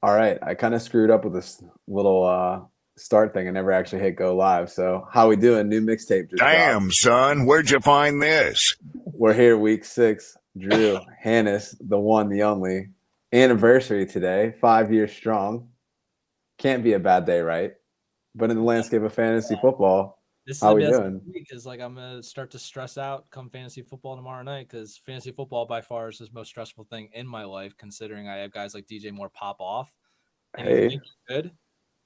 All right. I kind of screwed up with this little start thing. I never actually hit go live. So how we doing? New mixtape just dropped. Damn, son, where'd you find this? We're here week 6. Drew, Hannes, the one, the only. Anniversary today, 5 years strong. Can't be a bad day, right? But in the landscape of fantasy football, This is how the we best doing? week because I'm gonna start to stress out come fantasy football tomorrow night because fantasy football by far is the most stressful thing in my life. Considering I have guys like DJ Moore pop off, and you Hey. think you're good,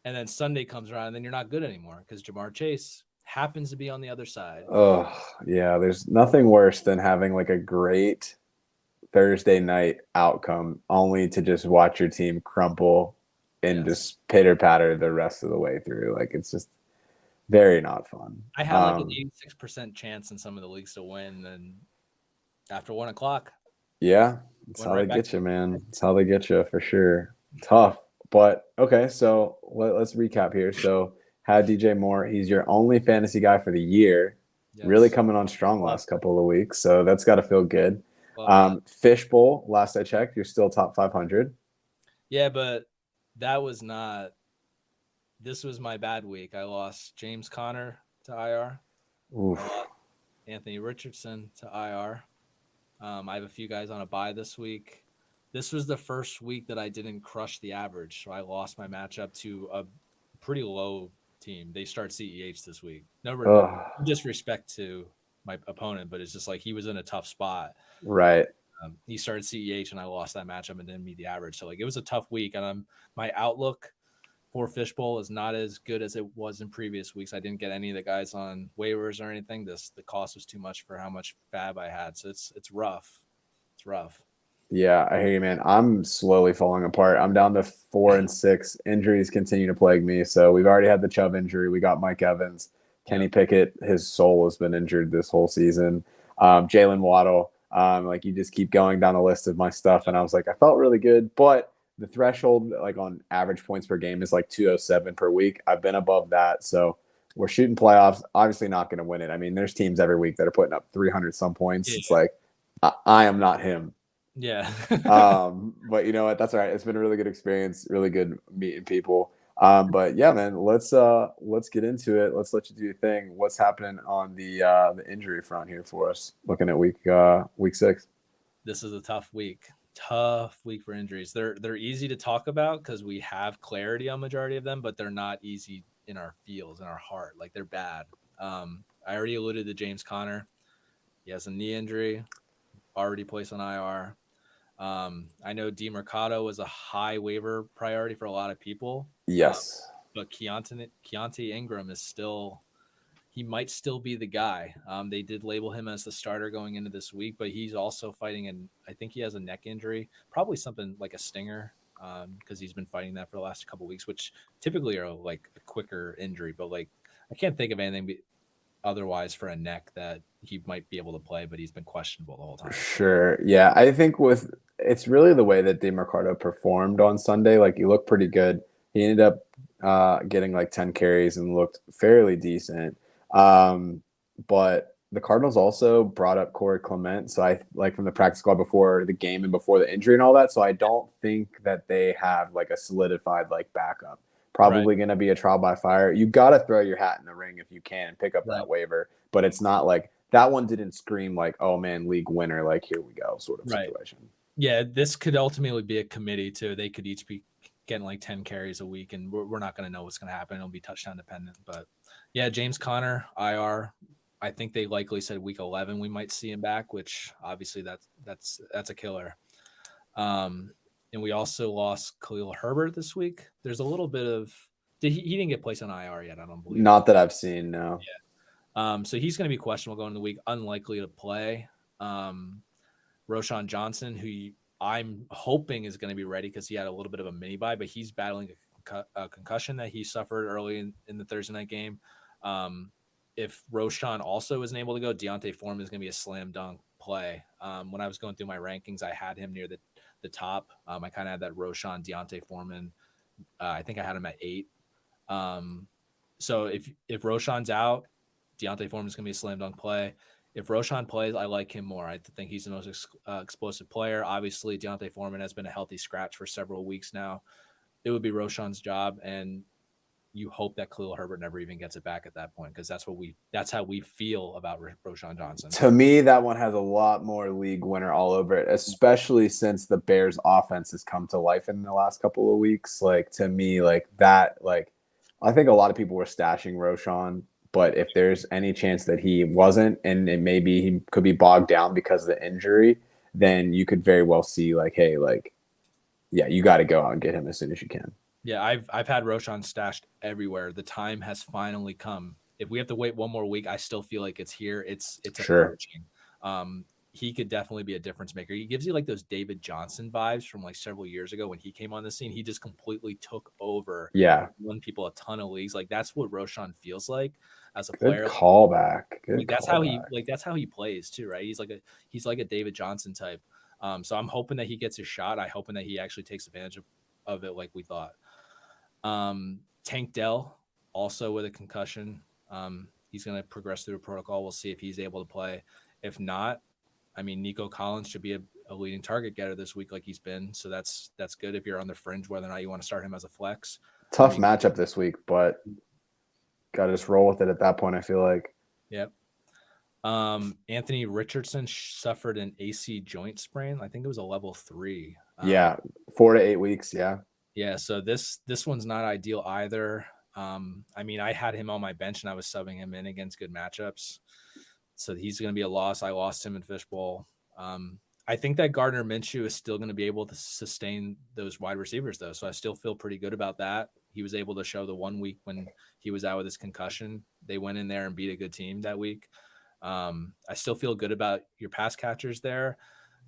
and then Sunday comes around and then you're not good anymore because Jamar Chase happens to be on the other side. Oh, yeah. There's nothing worse than having like a great Thursday night outcome only to just watch your team crumple and just pitter patter the rest of the way through. Like it's just very not fun. I had like an 86% chance in some of the leagues to win, and after 1 o'clock, yeah, it's how they get you, man. It's how they get you for sure. Tough, but okay. So let's recap here. So had DJ Moore. He's your only fantasy guy for the year. Yes. Really coming on strong last couple of weeks. So that's got to feel good. Fishbowl. Last I checked, you're still top 500. Yeah, but that was not. This was my bad week. I lost James Conner to IR. Oof. I lost Anthony Richardson to IR. I have a few guys on a bye this week. This was the first week that I didn't crush the average, so I lost my matchup to a pretty low team. They start CEH this week. No disrespect to my opponent, but it's just like he was in a tough spot. Right. He started CEH, and I lost that matchup and didn't meet the average. So like it was a tough week, and my outlook for Fishbowl is not as good as it was in previous weeks. I didn't get any of the guys on waivers or anything. The cost was too much for how much fab I had. So it's rough. It's rough. Yeah, I hear you, man. I'm slowly falling apart. I'm down to 4 and 6. Injuries continue to plague me. So we've already had the Chubb injury. We got Mike Evans. Kenny Pickett, his soul has been injured this whole season. Jalen Waddle. Like you just keep going down the list of my stuff. And I was like, I felt really good, but the threshold, like on average points per game, is like 207 per week. I've been above that. So we're shooting playoffs. Obviously not going to win it. I mean, there's teams every week that are putting up 300 some points. Yeah. It's like, I am not him. Yeah. But you know what? That's all right. It's been a really good experience. Really good meeting people. But yeah, man, let's get into it. Let's let you do your thing. What's happening on the injury front here for us? Looking at week 6. This is a tough week. Tough week for injuries. They're easy to talk about because we have clarity on majority of them, but they're not easy in our feels, in our heart. Like they're bad. I already alluded to James Conner. He has a knee injury, already placed on IR. I know DeMercado was a high waiver priority for a lot of people. Yes. But Keontae Ingram is still. He might still be the guy. They did label him as the starter going into this week, but he's also fighting, I think he has a neck injury, probably something like a stinger, because he's been fighting that for the last couple of weeks, which typically are like a quicker injury. But like, I can't think of anything otherwise for a neck that he might be able to play, but he's been questionable the whole time. Sure. Yeah, I think it's really the way that DeMercado performed on Sunday. Like, he looked pretty good. He ended up getting like 10 carries and looked fairly decent. But the Cardinals also brought up Corey Clement. So I like from the practice squad before the game and before the injury and all that. So I don't think that they have like a solidified like backup. Probably going to be a trial by fire. You got to throw your hat in the ring if you can and pick up that waiver. But it's not like that one didn't scream like, oh man, league winner. Like, here we go sort of situation. Yeah, this could ultimately be a committee too. They could each be getting like 10 carries a week, and we're not going to know what's going to happen. It'll be touchdown dependent. But yeah, James Conner, IR. I think they likely said week 11 we might see him back, which obviously that's a killer. And we also lost Khalil Herbert this week. There's a little bit of he didn't get placed on IR yet, I don't believe. Not that I've seen, no. Yeah. So he's going to be questionable going into the week, unlikely to play. Roshan Johnson, who I'm hoping is going to be ready because he had a little bit of a mini bye, but he's battling a concussion that he suffered early in the Thursday night game. If Roshan also isn't able to go, Deontay Foreman is going to be a slam dunk play. When I was going through my rankings, I had him near the top. I kind of had that Roshan, Deontay Foreman. I think I had him at 8. So if Roshan's out, Deontay Foreman is going to be a slam dunk play. If Roshan plays, I like him more. I think he's the most explosive player. Obviously, Deontay Foreman has been a healthy scratch for several weeks now. it would be Roshan's job, and you hope that Khalil Herbert never even gets it back at that point, because that's how we feel about Roshan Johnson. To me, that one has a lot more league winner all over it, especially since the Bears offense has come to life in the last couple of weeks. Like, to me, like that, like I think a lot of people were stashing Roshan, but if there's any chance that he wasn't, and maybe he could be bogged down because of the injury, then you could very well see like, hey, like, yeah, you got to go out and get him as soon as you can. Yeah, I've had Roshan stashed everywhere. The time has finally come. If we have to wait one more week, I still feel like it's here. It's Sure. approaching. He could definitely be a difference maker. He gives you like those David Johnson vibes from like several years ago when he came on the scene. He just completely took over. Yeah. Won people a ton of leagues. Like that's what Roshan feels like as a Good player. callback. Good Like that's callback. how he plays too, right? He's like a David Johnson type. So I'm hoping that he gets his shot. I'm hoping that he actually takes advantage of it like we thought. Tank Dell also with a concussion. He's going to progress through a protocol. We'll see if he's able to play. If not, I mean, Nico Collins should be a leading target getter this week, like he's been. So that's good if you're on the fringe, whether or not you want to start him as a flex. Tough matchup this week, but got to just roll with it at that point, I feel like. Yep. Anthony Richardson suffered an AC joint sprain. I think it was a level 3. Yeah, 4 to 8 weeks. Yeah. Yeah, so this one's not ideal either. I mean, I had him on my bench and I was subbing him in against good matchups. So he's going to be a loss. I lost him in Fishbowl. I think that Gardner Minshew is still going to be able to sustain those wide receivers, though. So I still feel pretty good about that. He was able to show the 1 week when he was out with his concussion. They went in there and beat a good team that week. I still feel good about your pass catchers there.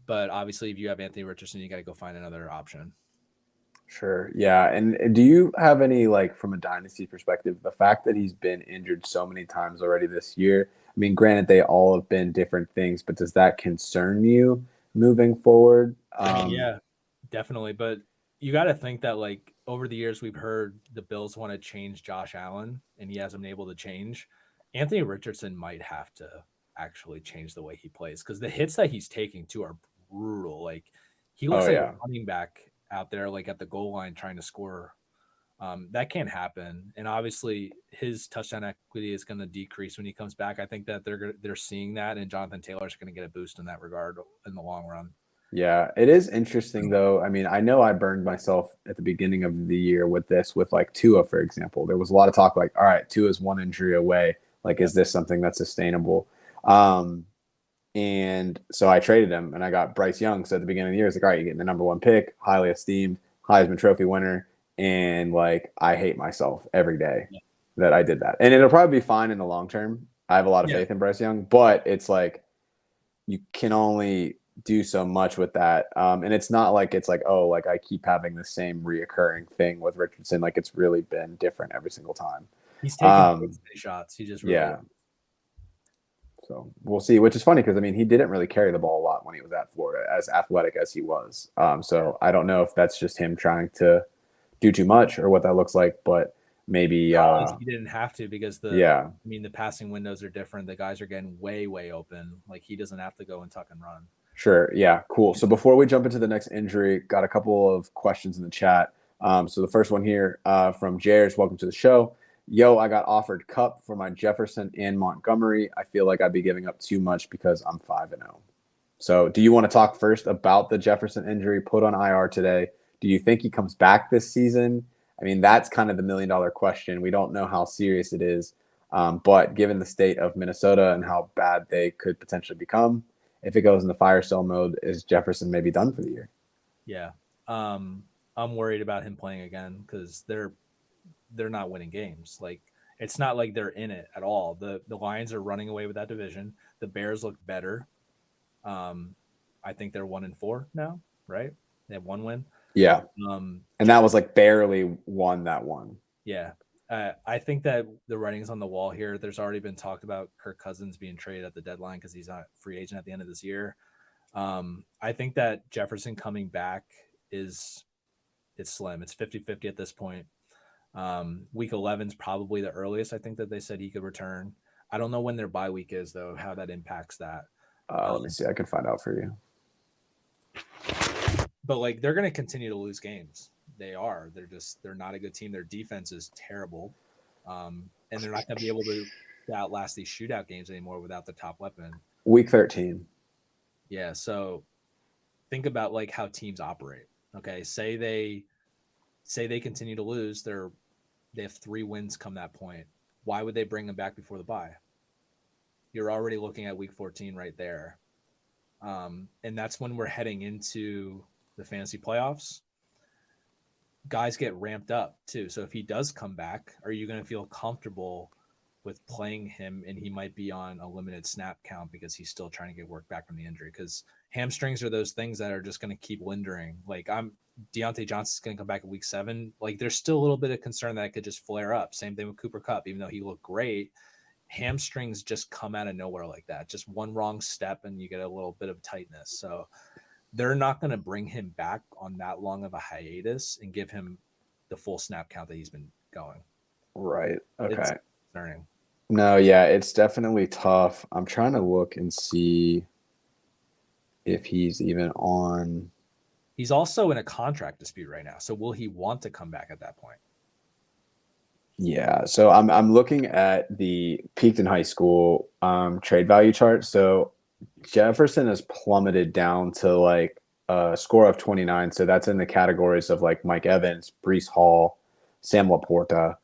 But obviously, if you have Anthony Richardson, you got to go find another option. Sure. Yeah. And do you have any, like, from a dynasty perspective, the fact that he's been injured so many times already this year? I mean, granted, they all have been different things, but does that concern you moving forward? Yeah, definitely. But you got to think that, like, over the years, we've heard the Bills want to change Josh Allen, and he hasn't been able to change. Anthony Richardson might have to actually change the way he plays, because the hits that he's taking, too, are brutal. Like, he looks like a running back out there, like at the goal line trying to score. That can't happen. And obviously his touchdown equity is going to decrease when he comes back. I think that they're seeing that, and Jonathan Taylor's going to get a boost in that regard in the long run. Yeah, it is interesting though. I mean, I know I burned myself at the beginning of the year with like Tua, for example. There was a lot of talk like, all right, Tua's 1 injury away. Like, is this something that's sustainable? And so I traded him and I got Bryce Young. So at the beginning of the year, it's like, all right, you're getting the number 1 pick, highly esteemed, Heisman Trophy winner. And like, I hate myself every day that I did that. And it'll probably be fine in the long term. I have a lot of faith in Bryce Young, but it's like, you can only do so much with that. And it's not like it's like, oh, like I keep having the same reoccurring thing with Richardson. Like, it's really been different every single time. He's taking shots. He just really So we'll see, which is funny because, I mean, he didn't really carry the ball a lot when he was at Florida, as athletic as he was. So I don't know if that's just him trying to do too much or what that looks like, but maybe he didn't have to, because I mean, the passing windows are different. The guys are getting way, way open. Like, he doesn't have to go and tuck and run. Sure. Yeah, cool. So before we jump into the next injury, got a couple of questions in the chat. So the first one here from Jairus, welcome to the show. Yo, I got offered Cup for my Jefferson and Montgomery. I feel like I'd be giving up too much because I'm 5-0. So do you want to talk first about the Jefferson injury put on IR today? Do you think he comes back this season? I mean, that's kind of the $1 million question. We don't know how serious it is. But given the state of Minnesota and how bad they could potentially become, if it goes into fire sale mode, is Jefferson maybe done for the year? Yeah. I'm worried about him playing again because they're not winning games. Like, it's not like they're in it at all. The Lions are running away with that division. The Bears look better. I think they're 1-4 now, right? They have 1 win. Yeah. And that was like barely won that one. Yeah. I think that the writing's on the wall here. There's already been talked about Kirk Cousins being traded at the deadline because he's not a free agent at the end of this year. I think that Jefferson coming back it's slim. It's 50-50 at this point. Week 11 is probably the earliest I think that they said he could return. I don't know when their bye week is, though, how that impacts that. Let me see. I can find out for you. But like, they're going to continue to lose games. They are. They're not a good team. Their defense is terrible, and they're not going to be able to outlast these shootout games anymore without the top weapon. Week 13. Yeah. So think about like how teams operate. Okay, say they continue to lose. They have 3 wins come that point. Why would they bring them back before the bye? You're already looking at week 14 right there. And that's when we're heading into the fantasy playoffs. Guys get ramped up too. So if he does come back, are you going to feel comfortable with playing him? And he might be on a limited snap count because he's still trying to get work back from the injury. Because hamstrings are those things that are just going to keep lingering. Like Deontay Johnson's going to come back in week 7. Like there's still a little bit of concern that it could just flare up. Same thing with Cooper Kupp, even though he looked great. Hamstrings just come out of nowhere like that. Just one wrong step and you get a little bit of tightness. So they're not going to bring him back on that long of a hiatus and give him the full snap count that he's been going. Right. Okay. It's concerning. No, yeah, it's definitely tough. I'm trying to look and see if he's even on. He's also in a contract dispute right now. So will he want to come back at that point? Yeah, so I'm looking at the peaked in high school trade value chart. So Jefferson has plummeted down to like a score of 29. So that's in the categories of like Mike Evans, Breece Hall, Sam Laporta.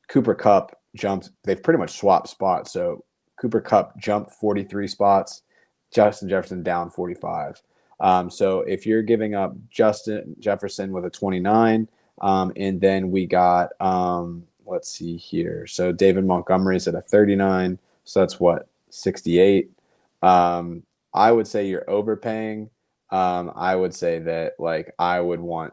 Cooper Kupp jumped. They've pretty much swapped spots. So Cooper Kupp jumped 43 spots. Justin Jefferson down 45. So if you're giving up Justin Jefferson with a 29, and then we got, let's see here. So David Montgomery's at a 39. So that's what, 68. I would say you're overpaying. I would say that like I would want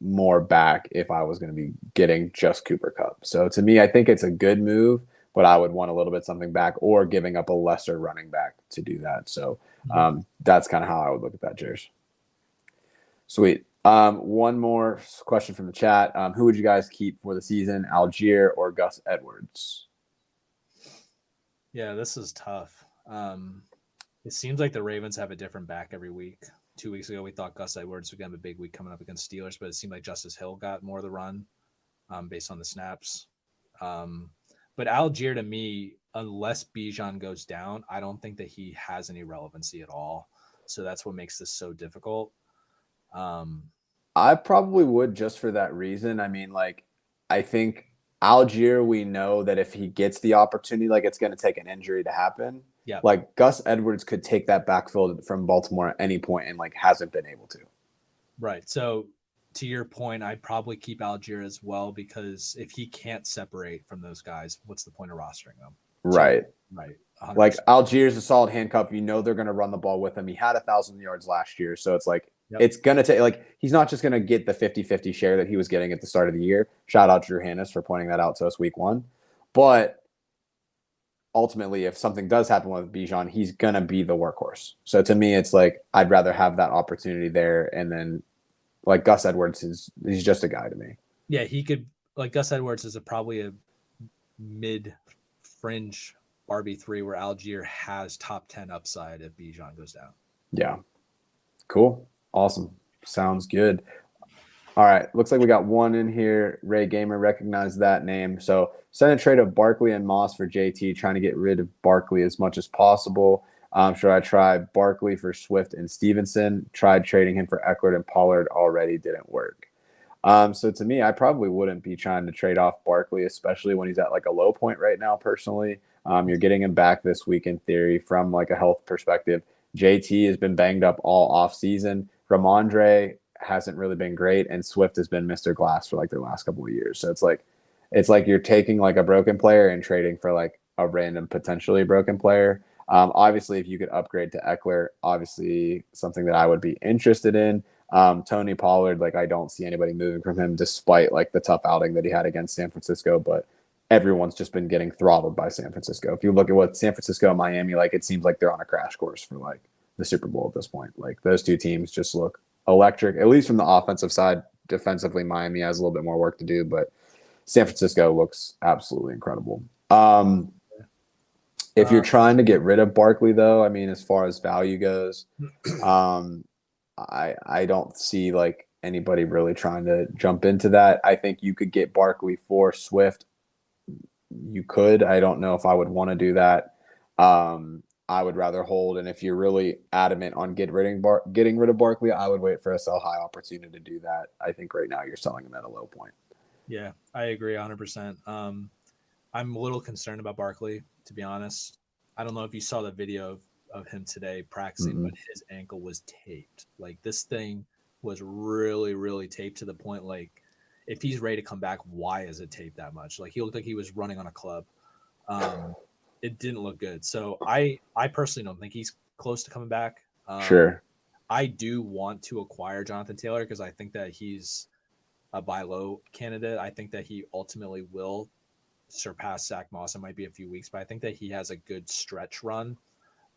more back if I was going to be getting just Cooper Kupp. So to me, I think it's a good move, but I would want a little bit something back or giving up a lesser running back to do that. So that's kind of how I would look at that, Jers. Sweet. One more question from the chat. Who would you guys keep for the season, Algier or Gus Edwards? Yeah, this is tough. It seems like the Ravens have a different back every week. 2 weeks ago, we thought Gus Edwards would have a big week coming up against Steelers, but it seemed like Justice Hill got more of the run based on the snaps. But Algier, to me, unless Bijan goes down, I don't think that he has any relevancy at all. So that's what makes this so difficult. I probably would just for that reason. I mean, like, I think Algier, we know that if he gets the opportunity, like it's going to take an injury to happen. Yeah. Like Gus Edwards could take that backfield from Baltimore at any point and like hasn't been able to. Right. So to your point, I'd probably keep Algier as well, because if he can't separate from those guys, what's the point of rostering them? Right. Right. 100%. Like Algier's a solid handcuff. You know they're going to run the ball with him. He had 1,000 yards last year. So it's like, it's going to take, like, he's not just going to get the 50-50 share that he was getting at the start of the year. Shout out to Drew Hannes for pointing that out to us week 1. But ultimately, if something does happen with Bijan, he's going to be the workhorse. So to me, it's like, I'd rather have that opportunity there. And then like Gus Edwards he's just a guy to me. Yeah. He could, like Gus Edwards is probably a mid fringe RB3 where Algier has top 10 upside if Bijan goes down. Yeah. Cool. Awesome. Sounds good. All right. Looks like we got one in here. Ray Gamer recognized that name. So send a trade of Barkley and Moss for JT, trying to get rid of Barkley as much as possible. Should I try Barkley for Swift and Stevenson? Tried trading him for Eckler and Pollard, already didn't work. So to me, I probably wouldn't be trying to trade off Barkley, especially when he's at like a low point right now, personally. You're getting him back this week in theory from like a health perspective. JT has been banged up all off season. Ramondre hasn't really been great, and Swift has been Mr. Glass for like their last couple of years. So it's like you're taking like a broken player and trading for like a random potentially broken player. Obviously, if you could upgrade to Eckler, obviously something that I would be interested in. Tony Pollard, like I don't see anybody moving from him despite like the tough outing that he had against San Francisco, but everyone's just been getting throttled by San Francisco. If you look at what San Francisco and Miami, like it seems like they're on a crash course for like the Super Bowl at this point. Like those two teams just look electric, at least from the offensive side. Defensively, Miami has a little bit more work to do, but San Francisco looks absolutely incredible. If you're trying to get rid of Barkley, though, I mean, as far as value goes, I don't see like anybody really trying to jump into that. I think you could get Barkley for Swift. You could. I don't know if I would want to do that. I would rather hold. And if you're really adamant on getting rid of Barkley, I would wait for a sell high opportunity to do that. I think right now you're selling him at a low point. Yeah, I agree 100%. I'm a little concerned about Barkley, to be honest. I don't know if you saw the video of him today practicing, but his ankle was taped. Like, this thing was really, really taped to the point, like, if he's ready to come back, why is it taped that much? Like, he looked like he was running on a club. It didn't look good. So I personally don't think he's close to coming back. Sure. I do want to acquire Jonathan Taylor because I think that he's a buy low candidate. I think that he ultimately will surpass Zach Moss. It might be a few weeks, but I think that he has a good stretch run.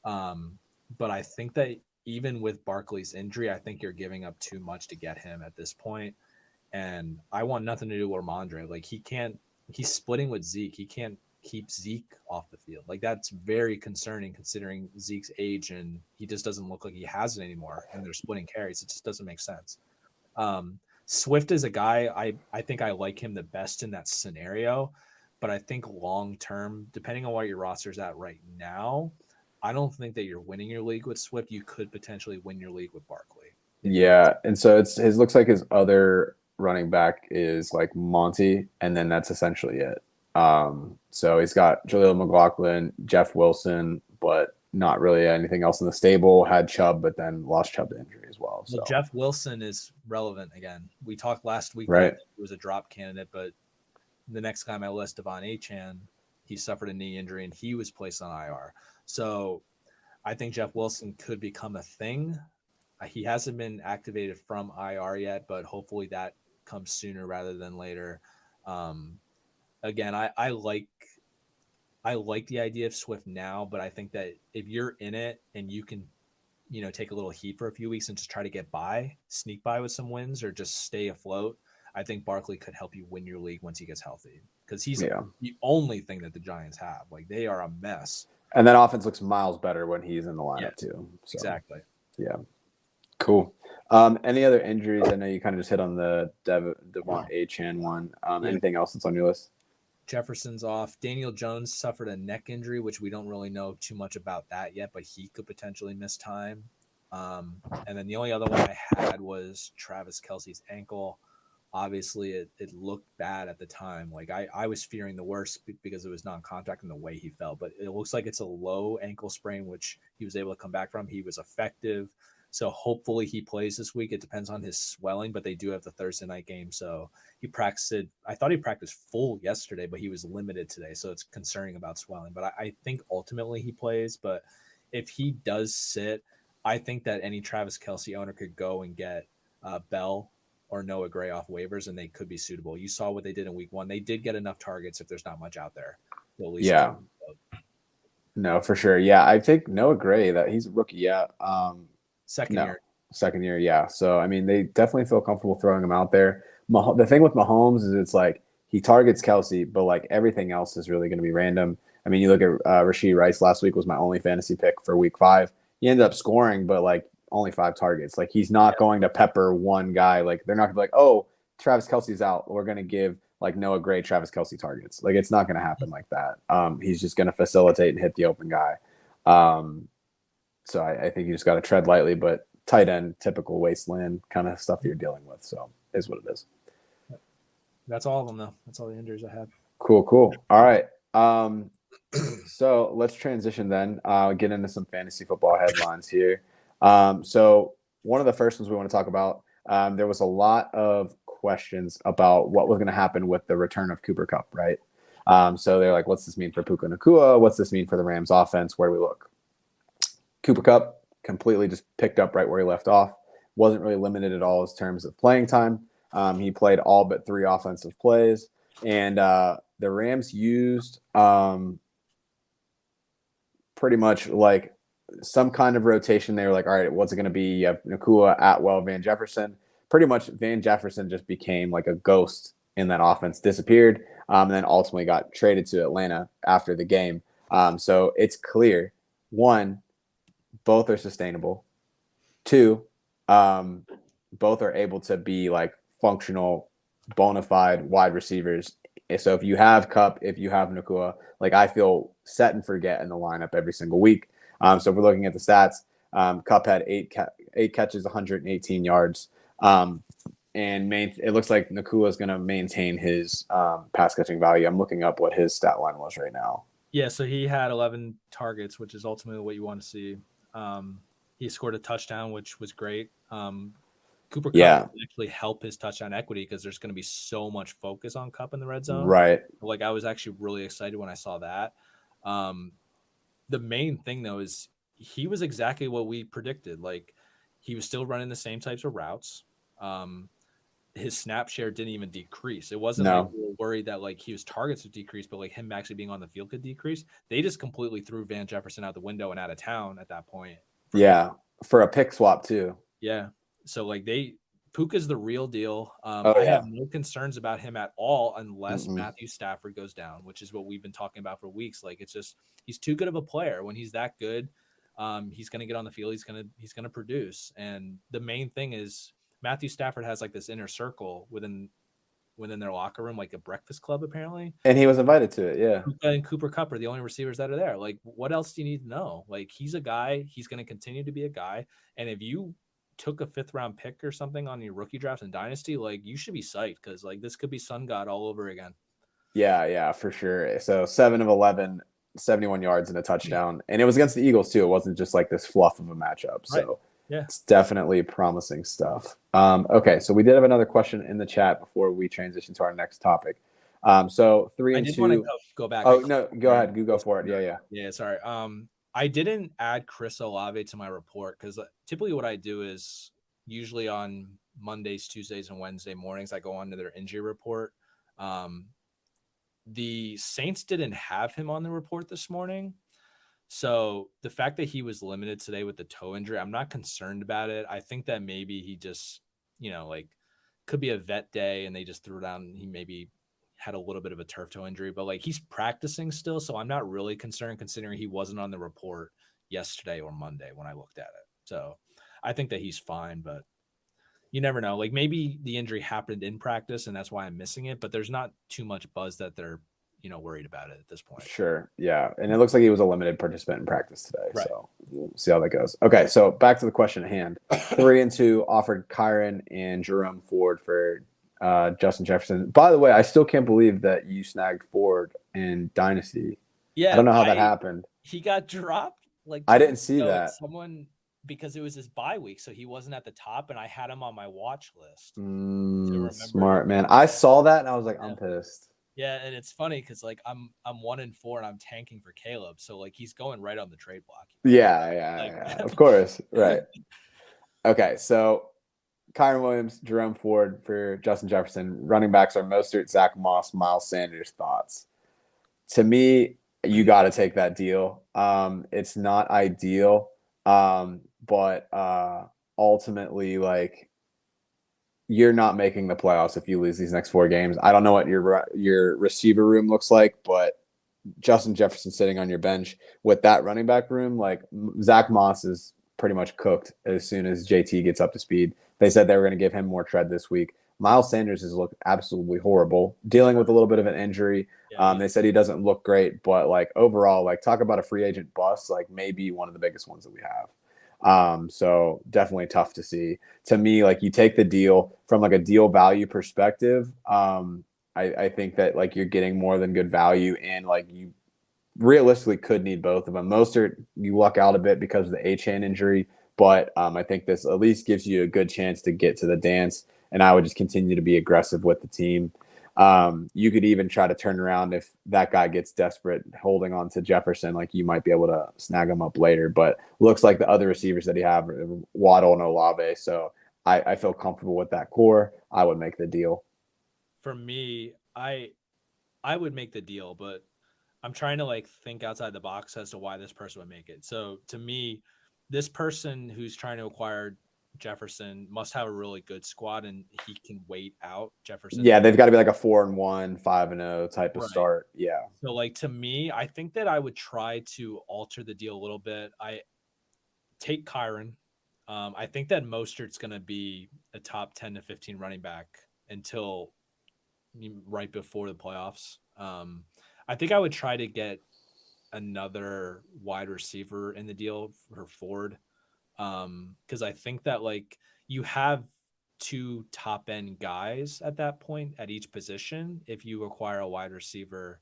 But I think that even with Barkley's injury, I think you're giving up too much to get him at this point. And I want nothing to do with Ramondre. Like, he's splitting with Zeke. He can't keep Zeke off the field. Like, that's very concerning considering Zeke's age, and he just doesn't look like he has it anymore. And they're splitting carries. It just doesn't make sense. Swift is a guy, I think I like him the best in that scenario, but I think long term, depending on what your roster's at right now, I don't think that you're winning your league with Swift. You could potentially win your league with Barkley. Yeah, and so it looks like his other running back is like Monty, and then that's essentially it. So he's got Jaleel McLaughlin, Jeff Wilson, but not really anything else in the stable. Had Chubb, but then lost Chubb to injury as well. So Well, Jeff Wilson is relevant again. We talked last week right. that he was a drop candidate, but the next guy on my list, Devon Achane, he suffered a knee injury and he was placed on IR. So I think Jeff Wilson could become a thing. He hasn't been activated from IR yet, but hopefully that comes sooner rather than later. Again, I like the idea of Swift now, but I think that if you're in it and you can, take a little heat for a few weeks and just try to get by, sneak by with some wins or just stay afloat, I think Barkley could help you win your league once he gets healthy because he's the only thing that the Giants have. Like, they are a mess. And that offense looks miles better when he's in the lineup too. So, exactly. Yeah. Cool. Any other injuries? I know you kind of just hit on the Devon Achane one. Anything else that's on your list? Jefferson's off. Daniel Jones suffered a neck injury, which we don't really know too much about that yet, but he could potentially miss time. And then the only other one I had was Travis Kelce's ankle. Obviously, it looked bad at the time. Like, I was fearing the worst because it was non-contact and the way he fell. But it looks like it's a low ankle sprain, which he was able to come back from. He was effective. So hopefully he plays this week. It depends on his swelling, but they do have the Thursday night game. So he practiced. I thought he practiced full yesterday, but he was limited today. So it's concerning about swelling. But I think ultimately he plays. But if he does sit, I think that any Travis Kelce owner could go and get Bell or Noah Gray off waivers, and they could be suitable. You saw what they did in week 1. They did get enough targets if there's not much out there. No, for sure. Yeah, I think Noah Gray, that he's a rookie. Yeah. Second year. Yeah. So, I mean, they definitely feel comfortable throwing him out there. The thing with Mahomes is it's like he targets Kelce, but like everything else is really going to be random. I mean, you look at Rashee Rice last week was my only fantasy pick for week 5. He ended up scoring, but like only 5 targets. Like, he's not going to pepper one guy. Like, they're not going to be like, oh, Travis Kelce's out. We're going to give like Noah Gray, Travis Kelce targets. Like, it's not going to happen like that. He's just going to facilitate and hit the open guy. So I think you just got to tread lightly, but tight end, typical wasteland kind of stuff you're dealing with. So is what it is. That's all of them, though. That's all the injuries I had. Cool. All right. So let's transition then. Get into some fantasy football headlines here. So one of the first ones we want to talk about, there was a lot of questions about what was going to happen with the return of Cooper Kupp, right? So they're like, what's this mean for Puka Nacua? What's this mean for the Rams offense? Where do we look? Cooper Kupp completely just picked up right where he left off. Wasn't really limited at all in terms of playing time. He played all but 3 offensive plays. And the Rams used pretty much like some kind of rotation. They were like, all right, what's it going to be? You have Nacua, Atwell, Van Jefferson. Pretty much Van Jefferson just became like a ghost in that offense, disappeared, and then ultimately got traded to Atlanta after the game. So it's clear, 1, both are sustainable. 2, both are able to be like functional, bona fide wide receivers. So if you have Cup, if you have Nakua, like I feel set and forget in the lineup every single week. So if we're looking at the stats, Cup had eight catches, 118 yards. And it looks like Nakua is going to maintain his pass catching value. I'm looking up what his stat line was right now. Yeah, so he had 11 targets, which is ultimately what you want to see. He scored a touchdown, which was great. Cooper Kupp will actually help his touchdown equity because there's going to be so much focus on Kupp in the red zone. Right. Like I was actually really excited when I saw that. The main thing though is he was exactly what we predicted. Like he was still running the same types of routes. His snap share didn't even decrease. It wasn't like we were worried that like his targets would decrease, but like him actually being on the field could decrease. They just completely threw Van Jefferson out the window and out of town at that point. For a pick swap too. Yeah. So like Puka's the real deal. I have no concerns about him at all unless Matthew Stafford goes down, which is what we've been talking about for weeks. Like it's just he's too good of a player. When he's that good, he's gonna get on the field, he's gonna produce. And the main thing is Matthew Stafford has like this inner circle within their locker room, like a breakfast club, apparently. And he was invited to it, yeah. Puka and Cooper Kupp are the only receivers that are there. Like, what else do you need to know? Like, he's a guy. He's going to continue to be a guy. And if you took a 5th-round pick or something on your rookie draft in Dynasty, like, you should be psyched because, like, this could be Sun God all over again. Yeah, for sure. So 7 of 11, 71 yards and a touchdown. And it was against the Eagles, too. It wasn't just like this fluff of a matchup. So it's definitely promising stuff. Okay, so we did have another question in the chat before we transition to our next topic. So 3 and 2. I did want to go back. Oh, no, go ahead. You go for it. Yeah, sorry. I didn't add Chris Olave to my report because typically what I do is usually on Mondays, Tuesdays, and Wednesday mornings, I go on to their injury report. The Saints didn't have him on the report this morning. So the fact that he was limited today with the toe injury, I'm not concerned about it. I think that maybe he just, like could be a vet day and they just threw it down. He maybe had a little bit of a turf toe injury, but like he's practicing still. So I'm not really concerned considering he wasn't on the report yesterday or Monday when I looked at it. So I think that he's fine, but you never know. Like maybe the injury happened in practice and that's why I'm missing it, but there's not too much buzz that they're, worried about it at this point. Sure. Yeah. And it looks like he was a limited participant in practice today. Right. So we'll see how that goes. Okay. So back to the question at hand. 3 and 2 offered Kyron and Jerome Ford for Justin Jefferson. By the way, I still can't believe that you snagged Ford in Dynasty. Yeah. I don't know how that happened. He got dropped. Like I didn't see that. Because it was his bye week, so he wasn't at the top, and I had him on my watch list. Smart, man. I saw that, and I was like, I'm pissed. Yeah, and it's funny because like I'm 1 and 4, and I'm tanking for Caleb, so like he's going right on the trade block. Yeah, of course, right. Okay, so Kyron Williams, Jerome Ford for Justin Jefferson. Running backs are Mostert, Zach Moss, Miles Sanders. Thoughts? To me, you got to take that deal. It's not ideal, but ultimately, like, you're not making the playoffs if you lose these next 4 games. I don't know what your receiver room looks like, but Justin Jefferson sitting on your bench with that running back room, like Zach Moss is pretty much cooked as soon as JT gets up to speed. They said they were going to give him more tread this week. Miles Sanders has looked absolutely horrible, dealing with a little bit of an injury. They said he doesn't look great, but like overall, like talk about a free agent bust, like maybe one of the biggest ones that we have. So definitely tough to see. To me, like you take the deal from like a deal value perspective. I think that like you're getting more than good value, and like you realistically could need both of them. Mostert, you luck out a bit because of the A-chain injury, but I think this at least gives you a good chance to get to the dance. And I would just continue to be aggressive with the team. You could even try to turn around if that guy gets desperate holding on to Jefferson, like you might be able to snag him up later. But looks like the other receivers that he have, Waddle and Olave. So I feel comfortable with that core. I would make the deal. For me, I would make the deal, but I'm trying to like think outside the box as to why this person would make it. So to me, this person who's trying to acquire Jefferson must have a really good squad, and he can wait out Jefferson. Yeah, they've got to be like a 4-1, 5-0 type of start. Yeah. So like to me, I think that I would try to alter the deal a little bit. I take Kyron. I think that Mostert's going to be a top 10 to 15 running back until right before the playoffs. I think I would try to get another wide receiver in the deal for Ford. Because I think that like you have two top end guys at that point at each position. If you acquire a wide receiver,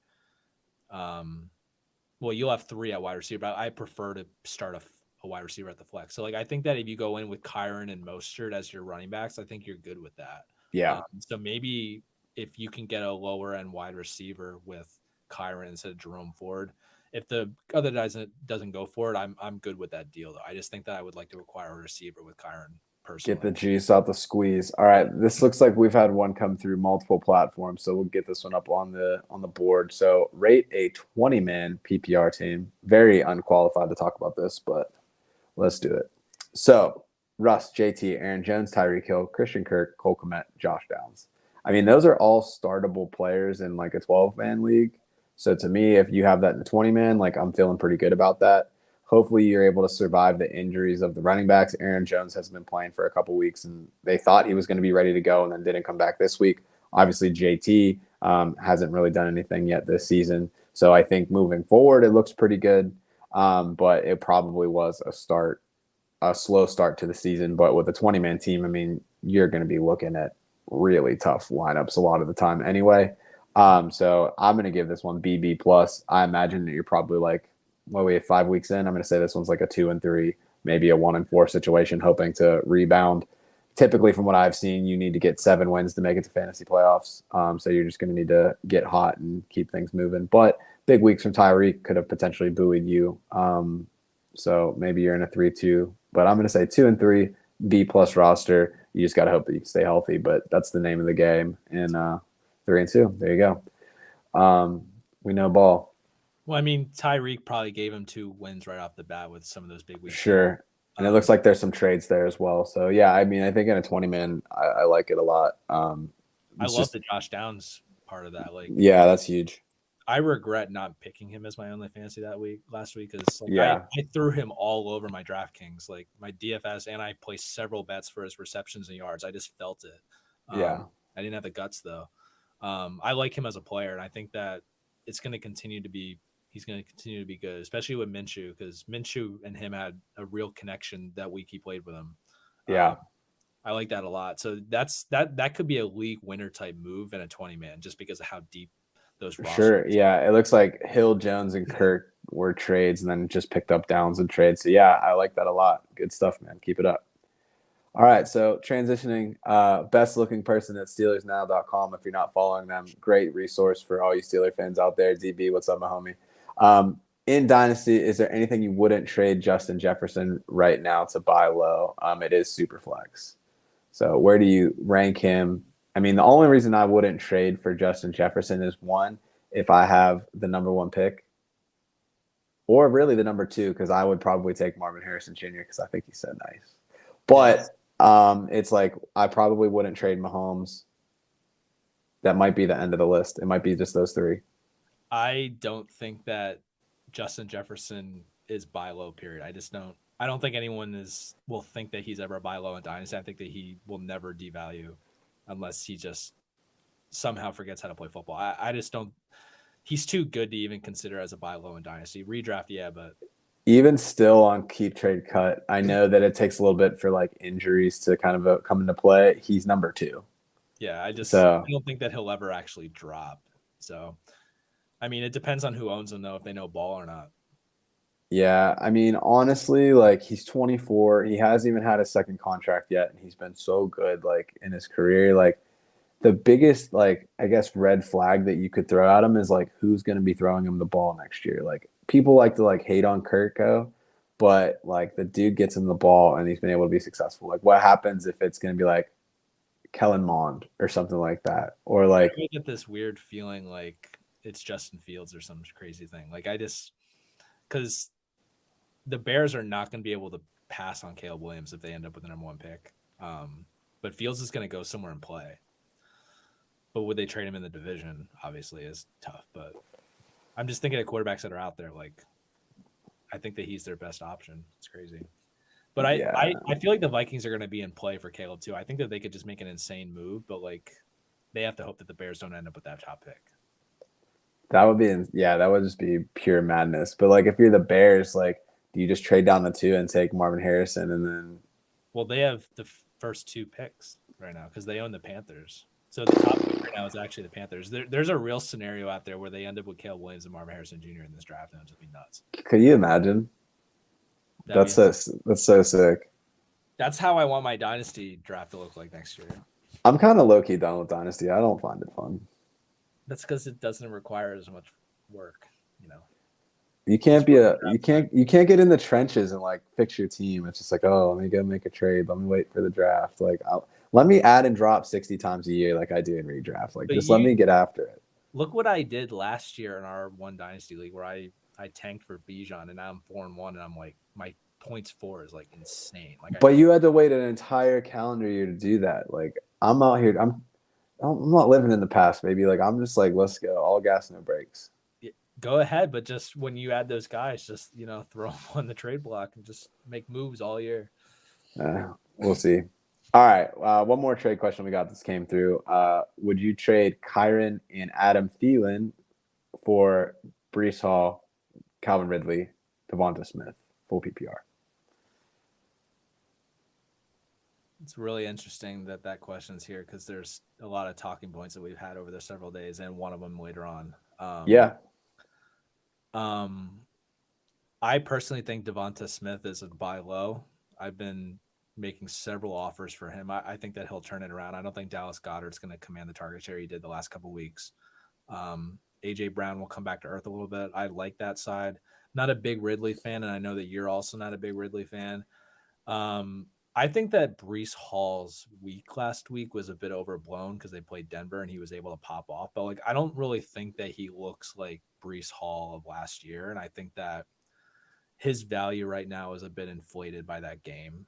well, you'll have three at wide receiver, but I prefer to start a wide receiver at the flex. So like I think that if you go in with Kyron and Mostert as your running backs, I think you're good with that. Yeah. So maybe if you can get a lower end wide receiver with Kyron instead of Jerome Ford, if the other guy doesn't go for it, I'm good with that deal though. I just think that I would like to acquire a receiver with Kyron personally. Get the juice out the squeeze. All right, this looks like we've had one come through multiple platforms, so we'll get this one up on the board. So rate a 20-man PPR team. Very unqualified to talk about this, but let's do it. So Russ, JT, Aaron Jones, Tyreek Hill, Christian Kirk, Cole Kmet, Josh Downs. I mean, those are all startable players in like a 12-man league. So to me, if you have that in the 20-man, like I'm feeling pretty good about that. Hopefully you're able to survive the injuries of the running backs. Aaron Jones has been playing for a couple weeks, and they thought he was going to be ready to go and then didn't come back this week. Obviously, JT hasn't really done anything yet this season. So I think moving forward, it looks pretty good. But it probably was a slow start to the season. But with a 20-man team, I mean, you're going to be looking at really tough lineups a lot of the time anyway. So I'm going to give this one BB plus. I imagine that you're probably like, well, we have 5 weeks in. I'm going to say this one's like a 2-3, maybe a 1-4 situation, hoping to rebound. Typically, from what I've seen, you need to get 7 wins to make it to fantasy playoffs. So you're just going to need to get hot and keep things moving. But big weeks from Tyreek could have potentially buoyed you. So maybe you're in a 3-2. But I'm going to say 2-3, B plus roster. You just got to hope that you can stay healthy. But that's the name of the game. And 3-2. There you go. We know ball. Well, I mean, Tyreek probably gave him 2 wins right off the bat with some of those big weeks. Sure. And it looks like there's some trades there as well. So, yeah, I mean, I think in a 20-man, I like it a lot. I love the Josh Downs part of that. Like, yeah, that's huge. I regret not picking him as my only fantasy last week because like, yeah. I threw him all over my DraftKings, like my DFS, and I placed several bets for his receptions and yards. I just felt it. Yeah. I didn't have the guts, though. I like him as a player, and I think that it's going to continue to be he's going to continue to be good, especially with Minshew, because Minshew and him had a real connection that week he played with him. Yeah. I like that a lot. So that could be a league winner type move in a 20-man just because of how deep those rosters. Sure. Yeah. It looks like Hill, Jones, and Kirk were trades and then just picked up Downs and trades. So, yeah, I like that a lot. Good stuff, man. Keep it up. All right, so transitioning, best looking person at SteelersNow.com. If you're not following them, great resource for all you Steeler fans out there. DB, what's up, my homie? In Dynasty, is there anything you wouldn't trade Justin Jefferson right now to buy low? It is super flex. So where do you rank him? I mean, the only reason I wouldn't trade for Justin Jefferson is, one, if I have the number 1 pick, or really the number 2, because I would probably take Marvin Harrison Jr. because I think he's so nice. But it's like I probably wouldn't trade Mahomes. That might be the end of the list. It might be just those 3. I don't think that Justin Jefferson is buy low, period. I don't think anyone will think that he's ever a buy low in Dynasty. I think that he will never devalue unless he just somehow forgets how to play football. I just don't. He's too good to even consider as a buy low in Dynasty. Redraft, yeah, but even still on keep trade cut, I know that it takes a little bit for like injuries to kind of come into play. He's number 2. Yeah, I don't think that he'll ever actually drop. So, I mean, it depends on who owns him, though, if they know ball or not. Yeah, I mean, honestly, like he's 24. He hasn't even had a second contract yet, and he's been so good, like in his career. Like the biggest, like I guess, red flag that you could throw at him is like who's going to be throwing him the ball next year. Like people like to like hate on Kirko, but like the dude gets him the ball and he's been able to be successful. Like what happens if it's going to be like Kellen Mond or something like that, or like I get this weird feeling like it's Justin Fields or some crazy thing. Like because the Bears are not going to be able to pass on Caleb Williams if they end up with the number 1 pick. But Fields is going to go somewhere and play. But would they trade him in the division? Obviously, is tough. But I'm just thinking of quarterbacks that are out there. Like, I think that he's their best option. It's crazy. But I, Yeah, I, I feel like the Vikings are going to be in play for Caleb too. I think that they could just make an insane move, but like they have to hope that the Bears don't end up with that top pick. that would be that would just be pure madness. But like if you're the Bears, like do you just trade down the 2 and take Marvin Harrison and then? Well, they have the first 2 picks right now because they own the Panthers. So the top pick right now is actually the Panthers. There's a real scenario out there where they end up with Caleb Williams and Marvin Harrison Jr. in this draft, and it'll just be nuts. Could you imagine? That's so sick. That's how I want my dynasty draft to look like next year. I'm kind of low key done with Dynasty. I don't find it fun. That's because it doesn't require as much work, you know. You can't get in the trenches and like fix your team. It's just like, oh, let me go make a trade. Let me wait for the draft. Like, let me add and drop 60 times a year like I do in redraft. Like, let me get after it. Look what I did last year in our one dynasty league where I tanked for Bijan and now I'm 4-1 and I'm like my points for is like insane. Like, but you had to wait an entire calendar year to do that. Like, I'm out here. I'm not living in the past, baby. Like, I'm just like, let's go, all gas, no brakes. Go ahead, but just when you add those guys, just throw them on the trade block and just make moves all year. We'll see. All right, one more trade question we got. This came through. Would you trade Kyren and Adam Thielen for Breece Hall, Calvin Ridley, Devonta Smith, full PPR? It's really interesting that question's here because there's a lot of talking points that we've had over the several days, and one of them later on. I personally think Devonta Smith is a buy low. I've been making several offers for him. I think that he'll turn it around. I don't think Dallas Goedert's going to command the target share he did the last couple of weeks. AJ Brown will come back to earth a little bit. I like that side. Not a big Ridley fan, and I know that you're also not a big Ridley fan. I think that Breece Hall's week last week was a bit overblown because they played Denver and he was able to pop off. But like, I don't really think that he looks like Breece Hall of last year, and I think that his value right now is a bit inflated by that game.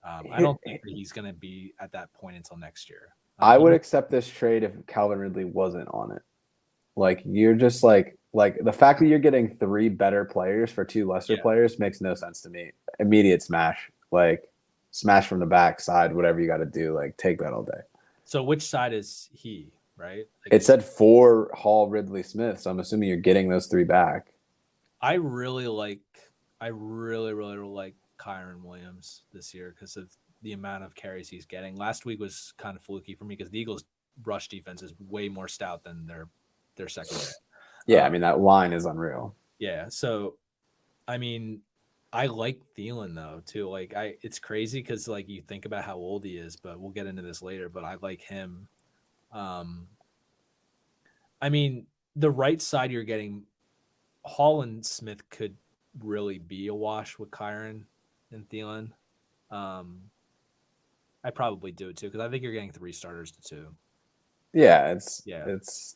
I don't think that he's going to be at that point until next year. I would accept this trade if Calvin Ridley wasn't on it. Like, you're just like the fact that you're getting 3 better players for 2 lesser players makes no sense to me. Immediate smash, like smash from the back side, whatever you got to do, like take that all day. So which side is he, right? Like, it said for Hall, Ridley, Smith, so I'm assuming you're getting those 3 back. I really like Kyren Williams this year because of the amount of carries he's getting. Last week was kind of fluky for me because the Eagles' rush defense is way more stout than their secondary. Yeah, I mean, that line is unreal. Yeah, so I mean, I like Thielen though too. Like, it's crazy because like you think about how old he is, but we'll get into this later. But I like him. I mean, the right side you're getting, Hall and Smith could really be a wash with Kyren and Thielen. I probably do it too because I think you're getting 3 starters to 2. Yeah, it's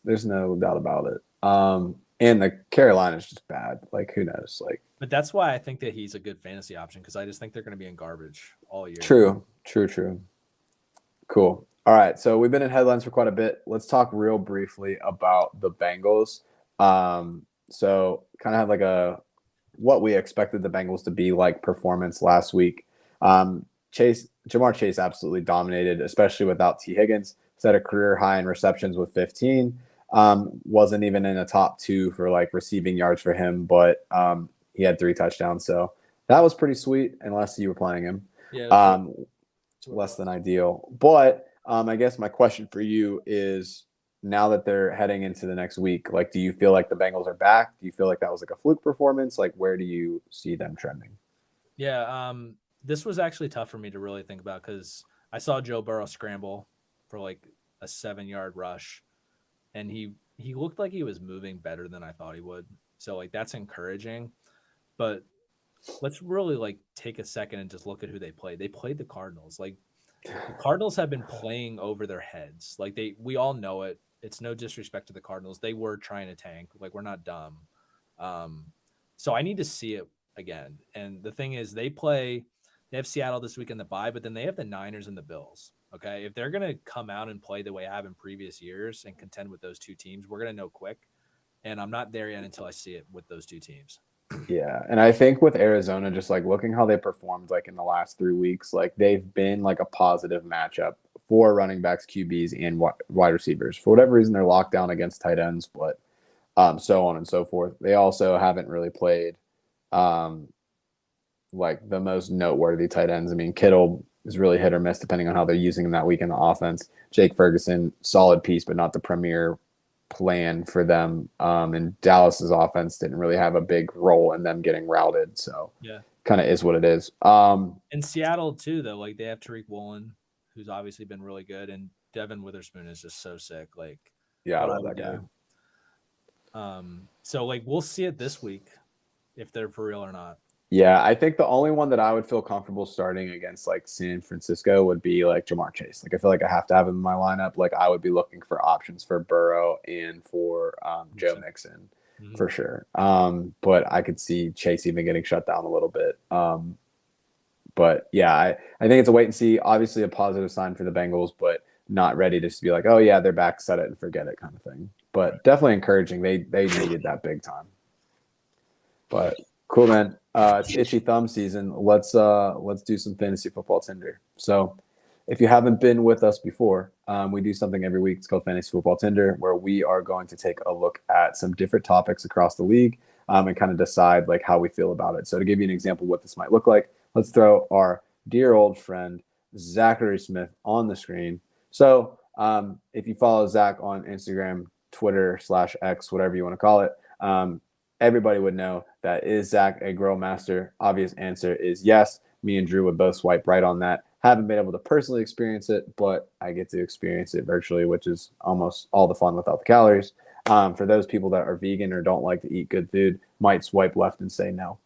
there's no doubt about it. And the Carolina's just bad. Like, who knows? Like, but that's why I think that he's a good fantasy option because I just think they're going to be in garbage all year. True. Cool. All right, so we've been in headlines for quite a bit. Let's talk real briefly about the Bengals. So kind of had like what we expected the Bengals to be like performance last week. Jamar Chase absolutely dominated, especially without T. Higgins. Set a career high in receptions with 15. Wasn't even in the top 2 for like receiving yards for him, but he had 3 touchdowns. So that was pretty sweet, unless you were playing him. Yeah. Less than ideal. But I guess my question for you is, now that they're heading into the next week, like, do you feel like the Bengals are back? Do you feel like that was like a fluke performance? Like, where do you see them trending? Yeah, this was actually tough for me to really think about because I saw Joe Burrow scramble for like a 7-yard rush, and he looked like he was moving better than I thought he would. So like, that's encouraging. But let's really like take a second and just look at who they played. They played the Cardinals. Like, the Cardinals have been playing over their heads. Like, we all know it. It's no disrespect to the Cardinals. They were trying to tank. Like, we're not dumb. So I need to see it again. And the thing is, they have Seattle this week in the bye, but then they have the Niners and the Bills. Okay. If they're going to come out and play the way I have in previous years and contend with those 2 teams, we're going to know quick. And I'm not there yet until I see it with those 2 teams. Yeah, and I think with Arizona, just like looking how they performed like in the last 3 weeks, like they've been like a positive matchup for running backs, QBs, and wide receivers. For whatever reason, they're locked down against tight ends, but so on and so forth. They also haven't really played um, like the most noteworthy tight ends. I mean, Kittle is really hit or miss depending on how they're using him that week in the offense. Jake Ferguson, solid piece, but not the premier plan for them. And Dallas's offense didn't really have a big role in them getting routed. So Yeah. kind of is what it is. In Seattle too, though, like they have Tariq Woolen, who's obviously been really good, and Devin Witherspoon is just so sick. Like, Yeah, I what love do we that guy. do? So like we'll see it this week if they're for real or not. Yeah, I think the only one that I would feel comfortable starting against like San Francisco would be like Jamar Chase. Like I feel like I have to have him in my lineup. Like I would be looking for options for Burrow and for Joe Mixon for sure. But I could see Chase even getting shut down a little bit. But yeah, I think it's a wait and see. Obviously a positive sign for the Bengals, but not ready to just be like, oh yeah, they're back, set it and forget it kind of thing. But definitely encouraging. They needed that big time. But cool, man. It's itchy thumb season. Let's do some fantasy football Tinder. So if you haven't been with us before, we do something every week. It's called Fantasy Football Tinder, where we are going to take a look at some different topics across the league and kind of decide like how we feel about it. So to give you an example of what this might look like, let's throw our dear old friend Zachary Smith on the screen. So if you follow Zach on Instagram, Twitter /X, whatever you want to call it, everybody would know that. Is Zach a grow master? Obvious answer is yes. Me and Drew would both swipe right on that. Haven't been able to personally experience it, but I get to experience it virtually, which is almost all the fun without the calories. For those people that are vegan or don't like to eat good food, might swipe left and say no.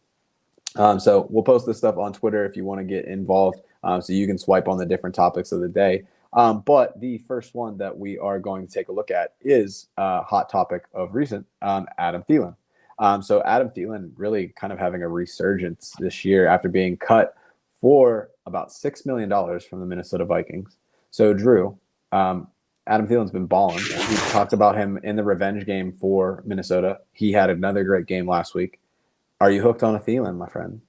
So we'll post this stuff on Twitter if you want to get involved, so you can swipe on the different topics of the day. But the first one that we are going to take a look at is hot topic of recent, Adam Thielen. So Adam Thielen really kind of having a resurgence this year after being cut for about $6 million from the Minnesota Vikings. So Drew, Adam Thielen's been balling. We talked about him in the revenge game for Minnesota. He had another great game last week. Are you hooked on a Thielen, my friend?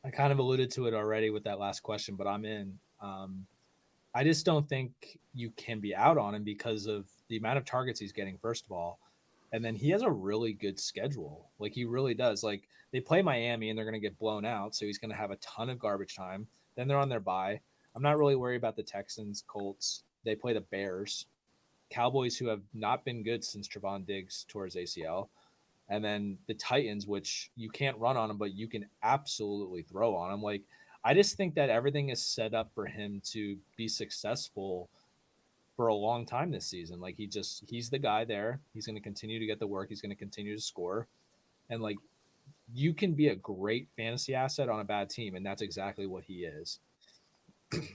I kind of alluded to it already with that last question, but I'm in. I just don't think you can be out on him because of the amount of targets he's getting, first of all. And then he has a really good schedule. Like he really does. Like they play Miami and they're going to get blown out. So he's going to have a ton of garbage time. Then they're on their bye. I'm not really worried about the Texans, Colts. They play the Bears, Cowboys, who have not been good since Trevon Diggs tore his ACL. And then the Titans, which you can't run on them, but you can absolutely throw on them. Like I just think that everything is set up for him to be successful for a long time this season. Like he's the guy there. He's going to continue to get the work. He's going to continue to score. And like you can be a great fantasy asset on a bad team. And that's exactly what he is.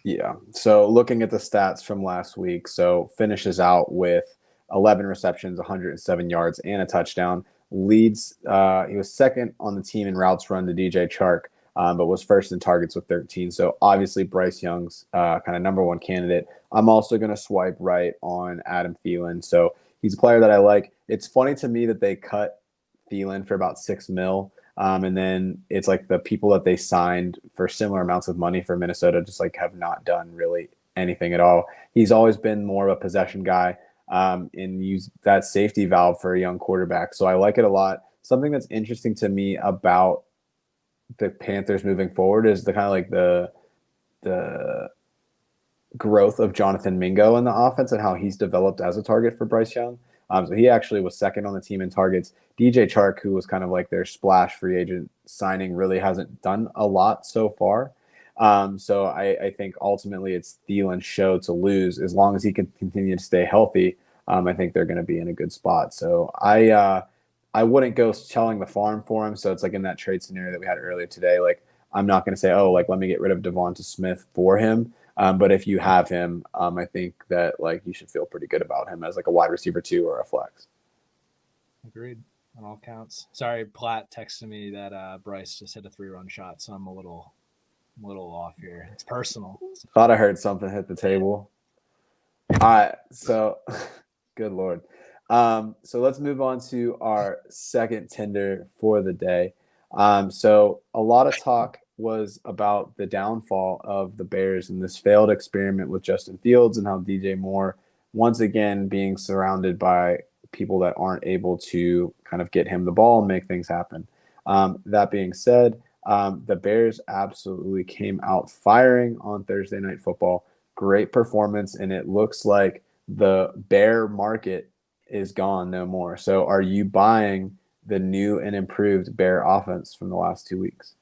Yeah. So looking at the stats from last week, so finishes out with 11 receptions, 107 yards, and a touchdown. Leads, he was second on the team in routes run to DJ Chark, but was first in targets with 13. So obviously Bryce Young's kind of number one candidate. I'm also going to swipe right on Adam Thielen. So he's a player that I like. It's funny to me that they cut Thielen for about $6 million. And then it's like the people that they signed for similar amounts of money for Minnesota just like have not done really anything at all. He's always been more of a possession guy and use that safety valve for a young quarterback. So I like it a lot. Something that's interesting to me about the Panthers moving forward is the kind of like the growth of Jonathan Mingo in the offense and how he's developed as a target for Bryce Young. So he actually was second on the team in targets. DJ Chark, who was kind of like their splash free agent signing, really hasn't done a lot so far. So I think ultimately it's Thielen's show to lose. As long as he can continue to stay healthy, I think they're going to be in a good spot. So I wouldn't go selling the farm for him. So it's like in that trade scenario that we had earlier today. Like I'm not going to say, oh, like let me get rid of Devonta Smith for him. But if you have him, I think that like you should feel pretty good about him as like a wide receiver 2 or a flex. Agreed on all counts. Sorry, Platt texted me that Bryce just hit a 3-run shot, so I'm a little off here. It's personal. Thought I heard something hit the table. All right, so good Lord. So let's move on to our second Tinder for the day. So a lot of talk was about the downfall of the Bears and this failed experiment with Justin Fields and how DJ Moore, once again, being surrounded by people that aren't able to kind of get him the ball and make things happen. That being said, the Bears absolutely came out firing on Thursday Night Football. Great performance, and it looks like the bear market is gone no more. So are you buying the new and improved Bear offense from the last 2 weeks?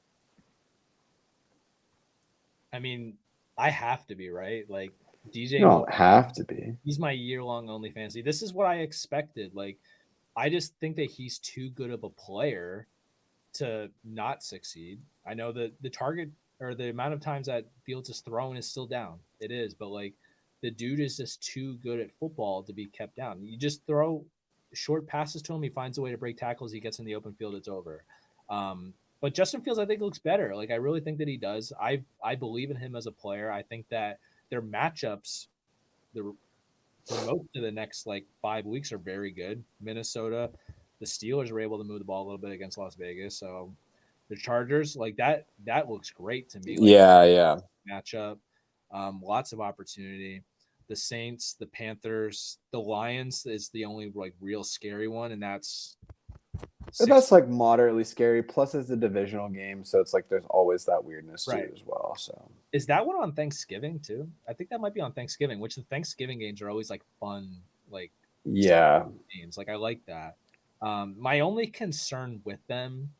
I mean, I have to be, right. Like DJ You Moore, don't have to be. he's my year-long OnlyFantasy. This is what I expected. Like, I just think that he's too good of a player to not succeed. I know that the target or the amount of times that Fields is thrown is still down. It is, but like the dude is just too good at football to be kept down. You just throw short passes to him, he finds a way to break tackles, he gets in the open field, it's over. But Justin Fields, I think, looks better. Like I really think that he does. I believe in him as a player. I think that their matchups, the for most of the next like 5 weeks are very good. Minnesota, the Steelers were able to move the ball a little bit against Las Vegas. So the Chargers, like that looks great to me. Like Yeah. matchup, lots of opportunity. The Saints, the Panthers, the Lions is the only like real scary one, and that's But that's like moderately scary. Plus, it's a divisional game, so it's like there's always that weirdness right. too as well. So Is that one on Thanksgiving too? I think that might be on Thanksgiving, which the Thanksgiving games are always like fun, like yeah, games. Like I like that. My only concern with them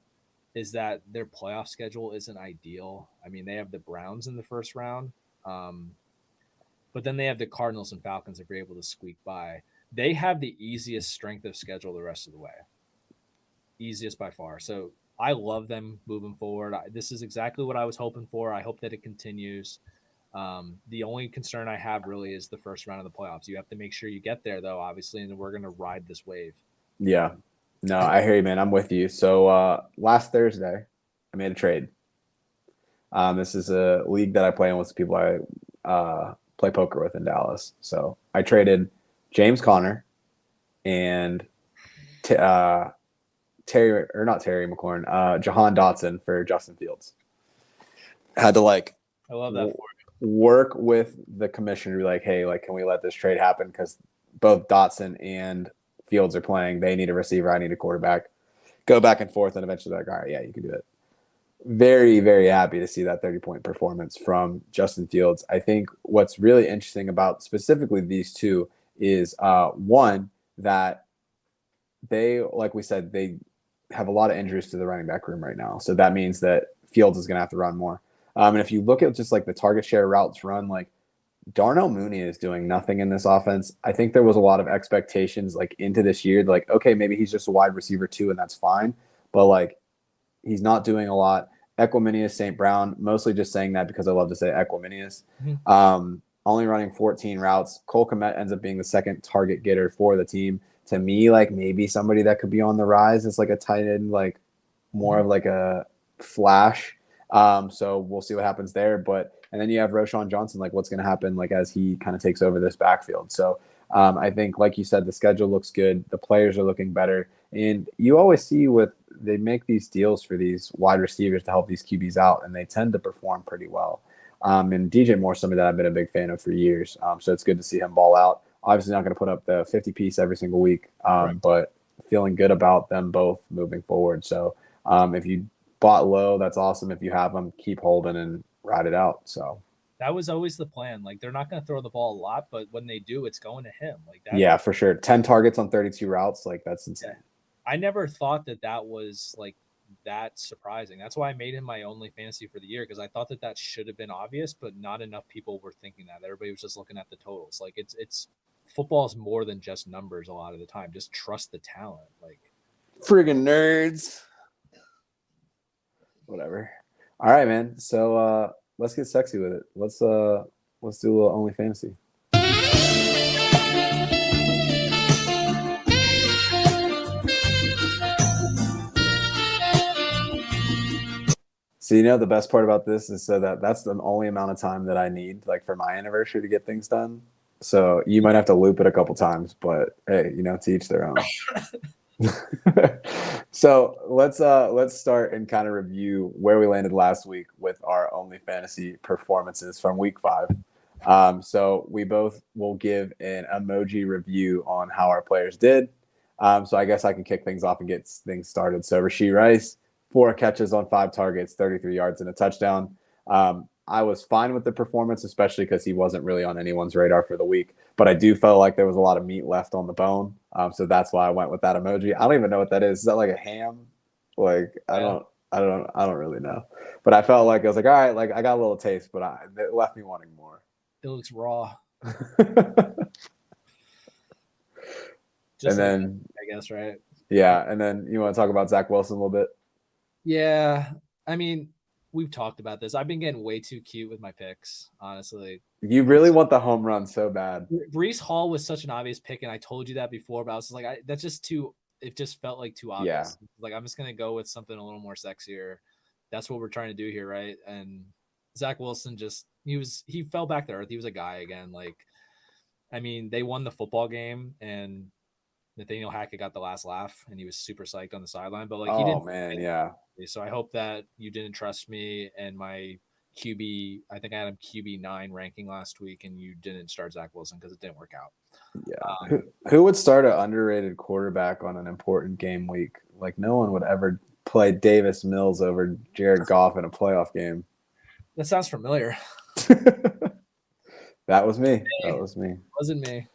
is that their playoff schedule isn't ideal. I mean, they have the Browns in the first round, but then they have the Cardinals and Falcons if you're able to squeak by. They have the easiest strength of schedule the rest of the way, easiest by far. So I love them moving forward. This is exactly what I was hoping for. I hope that it continues. The only concern I have really is the first round of the playoffs. You have to make sure you get there, though, obviously, and we're going to ride this wave. yeah. No, I hear you, man. I'm with you. So last Thursday, I made a trade. This is a league that I play in with people I play poker with in Dallas. So I traded James Conner and Terry, or not Terry McLaurin, Jahan Dotson for Justin Fields. Had to like I love that. Work with the commissioner to be like, hey, like, can we let this trade happen? Because both Dotson and Fields are playing. They need a receiver. I need a quarterback. Go back and forth, and eventually like, all right, yeah, you can do it. Very, very happy to see that 30-point performance from Justin Fields. I think what's really interesting about specifically these two is one, that they, like we said, they have a lot of injuries to the running back room right now. So that means that Fields is going to have to run more. And if you look at just like the target share routes run, like Darnell Mooney is doing nothing in this offense. I think there was a lot of expectations like into this year, like, okay, maybe he's just a wide receiver too, and that's fine. But like, he's not doing a lot. Equiminius St. Brown, mostly just saying that because I love to say Equiminius. Only running 14 routes. Cole Kmet ends up being the second target getter for the team. To me, like maybe somebody that could be on the rise is like a tight end, like more of like a flash. So we'll see what happens there. And then you have Roschon Johnson, like what's going to happen like as he kind of takes over this backfield. So I think, like you said, the schedule looks good. The players are looking better. And you always see they make these deals for these wide receivers to help these QBs out, and they tend to perform pretty well. And DJ Moore, somebody that I've been a big fan of for years. So it's good to see him ball out. Obviously not going to put up the 50-piece every single week, right. But feeling good about them both moving forward. So if you bought low, that's awesome. If you have them, keep holding and ride it out. So that was always the plan. Like they're not going to throw the ball a lot, but when they do, it's going to him. Like that. Yeah, for sure. 10 targets on 32 routes. Like that's insane. Yeah. I never thought that was like that surprising. That's why I made him my only fantasy for the year, because I thought that should have been obvious, but not enough people were thinking that. Everybody was just looking at the totals. Like it's football is more than just numbers a lot of the time. Just trust the talent. Like friggin' nerds. Whatever. All right, man. So let's get sexy with it. Let's do a little OnlyFantasy. So the best part about this is that's the only amount of time that I need, like for my anniversary, to get things done. So you might have to loop it a couple times, but hey, to each their own. So let's start and kind of review where we landed last week with our OnlyFantasy performances from week 5. So we both will give an emoji review on how our players did. So I guess I can kick things off and get things started. So Rashee Rice, 4 catches on 5 targets, 33 yards and a touchdown. I was fine with the performance, especially because he wasn't really on anyone's radar for the week. But I do feel like there was a lot of meat left on the bone, so that's why I went with that emoji. I don't even know what that is. Is that like a ham? Like I don't really know. But I felt like I was like, all right, like I got a little taste, but it left me wanting more. It looks raw. And then I guess, right? Yeah, and then you want to talk about Zach Wilson a little bit? Yeah, I mean, we've talked about this. I've been getting way too cute with my picks, honestly. You really want the home run so bad. Breece Hall was such an obvious pick, and I told you that before, but I was like, that's just too. It just felt like too obvious. Yeah. Like I'm just gonna go with something a little more sexier. That's what we're trying to do here, right? And Zach Wilson he fell back to earth. He was a guy again. Like, I mean, they won the football game, and Nathaniel Hackett got the last laugh, and he was super psyched on the sideline. But like, he didn't. Oh man, yeah. So I hope that you didn't trust me and my QB. I think I had him QB9 ranking last week, and you didn't start Zach Wilson because it didn't work out. Yeah. Who would start an underrated quarterback on an important game week? Like no one would ever play Davis Mills over Jared Goff in a playoff game. That sounds familiar. That was me. That was me. Wasn't me.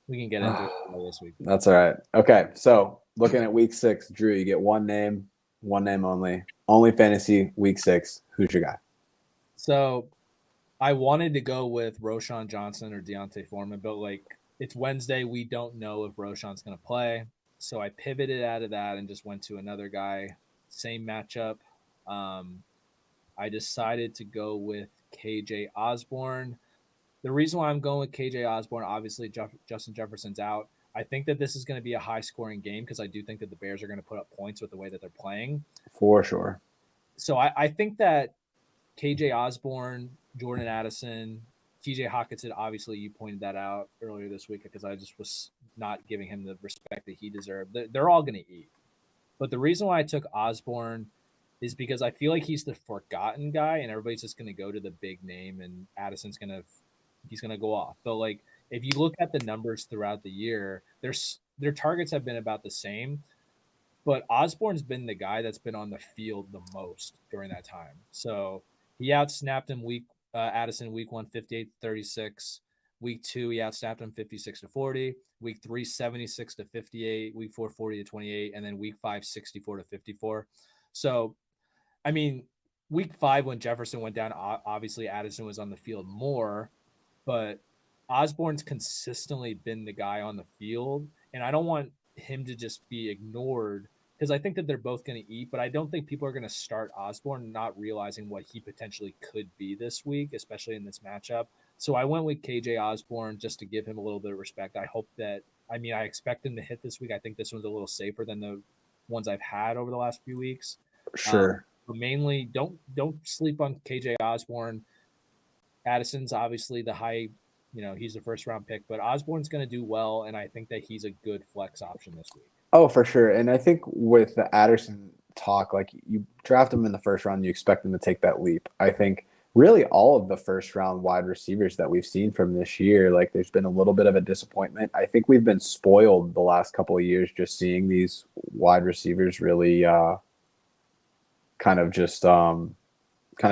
We can get into it this week. That's all right. Okay, so looking at week 6, Drew, you get one name only. OnlyFantasy week 6. Who's your guy? So I wanted to go with Roschon Johnson or Deontay Foreman, but like it's Wednesday, we don't know if Roschon's going to play. So I pivoted out of that and just went to another guy. Same matchup. I decided to go with KJ Osborne. The reason why I'm going with KJ Osborne, obviously Justin Jefferson's out. I think that this is going to be a high-scoring game because I do think that the Bears are going to put up points with the way that they're playing. For sure. So I think that KJ Osborne, Jordan Addison, TJ Hawkinson, obviously you pointed that out earlier this week because I just was not giving him the respect that he deserved. They're all going to eat. But the reason why I took Osborne is because I feel like he's the forgotten guy and everybody's just going to go to the big name and Addison's going to go off. But like if you look at the numbers throughout the year, their targets have been about the same. But Osborne's been the guy that's been on the field the most during that time. So he outsnapped him Addison week 1, 58-36. Week 2, he outsnapped him 56-40. Week 3, 76-58. Week 4, 40-28. And then week 5, 64-54. So, I mean, week 5 when Jefferson went down, obviously Addison was on the field more. But Osborne's consistently been the guy on the field. And I don't want him to just be ignored because I think that they're both going to eat, but I don't think people are going to start Osborne not realizing what he potentially could be this week, especially in this matchup. So I went with KJ Osborne just to give him a little bit of respect. I hope that, I expect him to hit this week. I think this one's a little safer than the ones I've had over the last few weeks. Sure. But mainly, don't sleep on KJ Osborne. Addison's obviously the high, he's the first round pick, but Osborne's going to do well, and I think that he's a good flex option this week. Oh, for sure. And I think with the Addison talk, like you draft him in the first round, you expect him to take that leap. I think really all of the first round wide receivers that we've seen from this year, like there's been a little bit of a disappointment. I think we've been spoiled the last couple of years just seeing these wide receivers really kind of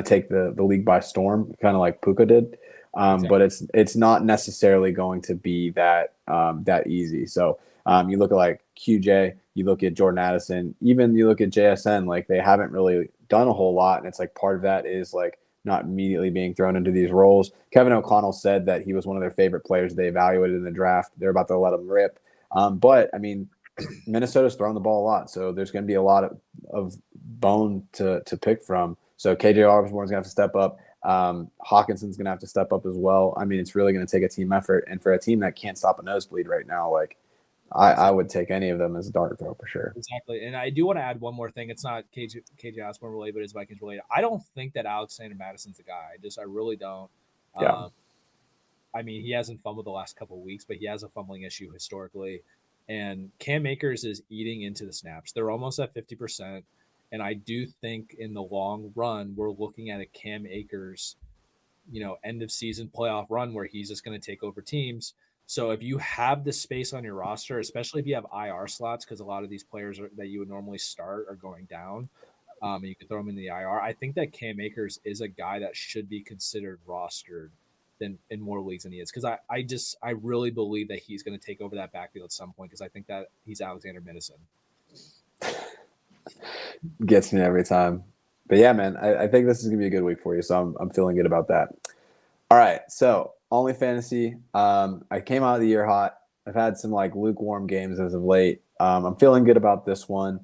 take the league by storm, kind of like Puka did. Exactly. But it's not necessarily going to be that easy. So you look at like QJ, you look at Jordan Addison, even you look at JSN, like they haven't really done a whole lot. And it's like part of that is like not immediately being thrown into these roles. Kevin O'Connell said that he was one of their favorite players they evaluated in the draft. They're about to let him rip. But I mean, Minnesota's throwing the ball a lot. So there's going to be a lot of bone to pick from. So KJ Osborne's going to have to step up. Hawkinson's going to have to step up as well. I mean, it's really going to take a team effort. And for a team that can't stop a nosebleed right now, like I would take any of them as a dart throw for sure. Exactly. And I do want to add one more thing. It's not KJ Osborne related, but it's Vikings related. I don't think that Alexander Madison's a guy. I really don't. Yeah. I mean, he hasn't fumbled the last couple of weeks, but he has a fumbling issue historically. And Cam Akers is eating into the snaps. They're almost at 50%. And I do think in the long run, we're looking at a Cam Akers, end of season playoff run where he's just going to take over teams. So if you have the space on your roster, especially if you have IR slots, because a lot of these players that you would normally start are going down, and you can throw them in the IR. I think that Cam Akers is a guy that should be considered rostered than in more leagues than he is. Because I really believe that he's going to take over that backfield at some point because I think that he's Alexander Madison. Gets me every time. But yeah, man, I think this is gonna be a good week for you. So I'm feeling good about that. All right, so OnlyFantasy. I came out of the year hot. I've had some like lukewarm games as of late. I'm feeling good about this one.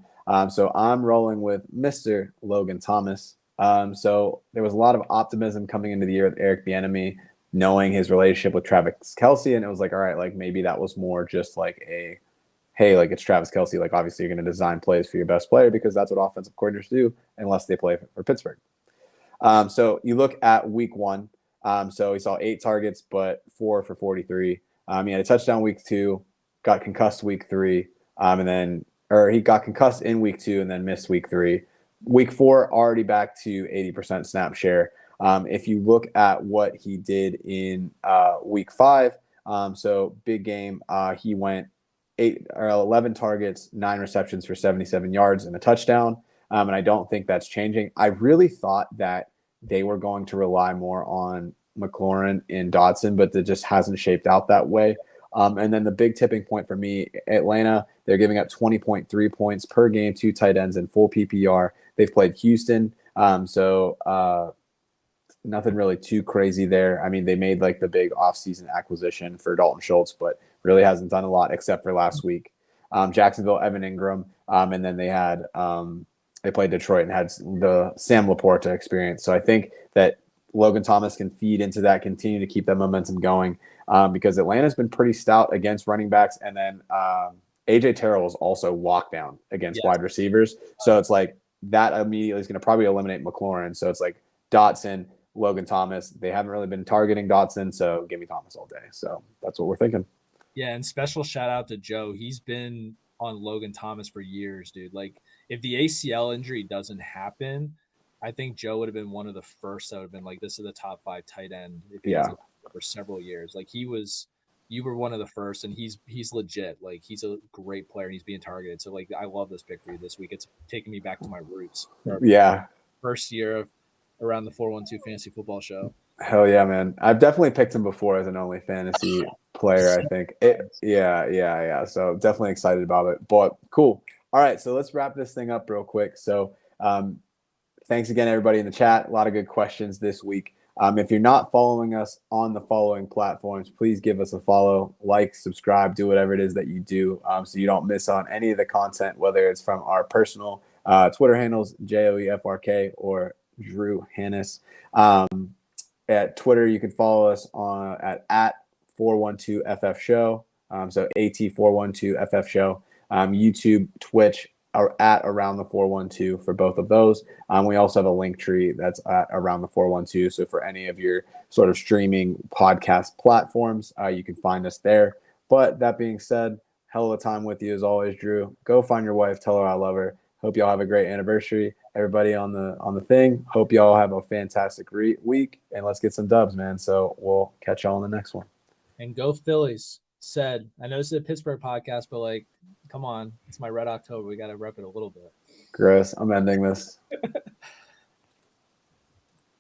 So I'm rolling with Mr. Logan Thomas. So there was a lot of optimism coming into the year with Eric Bieniemy, knowing his relationship with Travis Kelce, and it was like, all right, like maybe that was more just like a, hey, like it's Travis Kelce. Like obviously you're going to design plays for your best player because that's what offensive coordinators do, unless they play for Pittsburgh. So you look at week one. So he saw 8 targets, but 4 for 43. He had a touchdown week 2, got concussed week 3, he got concussed in week 2 and then missed week 3. Week 4 already back to 80% snap share. If you look at what he did in week 5, so big game, he went 11 targets, 9 receptions for 77 yards and a touchdown. And I don't think that's changing. I really thought that they were going to rely more on McLaurin and Dotson, but it just hasn't shaped out that way. And then the big tipping point for me, Atlanta, they're giving up 20.3 points per game, 2 tight ends in full PPR. They've played Houston. Nothing really too crazy there. I mean, they made like the big offseason acquisition for Dalton Schultz, but really hasn't done a lot except for last week. Jacksonville, Evan Ingram, and then they played Detroit and had the Sam Laporta experience. So I think that Logan Thomas can feed into that, continue to keep that momentum going, because Atlanta's been pretty stout against running backs, and then AJ Terrell is also locked down against wide receivers. So it's like that immediately is going to probably eliminate McLaurin. So it's like Dotson, Logan Thomas. They haven't really been targeting Dotson, so give me Thomas all day. So that's what we're thinking. Yeah, and special shout out to Joe. He's been on Logan Thomas for years, dude. Like, if the ACL injury doesn't happen, I think Joe would have been one of the first that would have been like, this is the top 5 tight end if he hasn't for several years. Like, you were one of the first, and he's legit. Like, he's a great player, and he's being targeted. So, like, I love this pick for you this week. It's taking me back to my roots. Yeah. First year of around the 412 Fantasy Football Show. Hell yeah, man. I've definitely picked him before as an OnlyFantasy player, I think. Yeah. So definitely excited about it. But cool. All right, so let's wrap this thing up real quick. So thanks again, everybody in the chat. A lot of good questions this week. If you're not following us on the following platforms, please give us a follow, like, subscribe, do whatever it is that you do, so you don't miss on any of the content, whether it's from our personal Twitter handles, JOEFRK or Drew Hannes. At Twitter, you can follow us at 412FF Show. So AT412FF Show. YouTube, Twitch are at Around the 412 for both of those. We also have a link tree that's at Around the 412. So for any of your sort of streaming podcast platforms, you can find us there. But that being said, hell of a time with you as always, Drew. Go find your wife. Tell her I love her. Hope y'all have a great anniversary. Everybody on the thing. Hope y'all have a fantastic week, and let's get some dubs, man. So we'll catch y'all on the next one. And go Phillies. I know this is a Pittsburgh podcast, but like, come on, it's my Red October. We got to rep it a little bit. Gross. I'm ending this.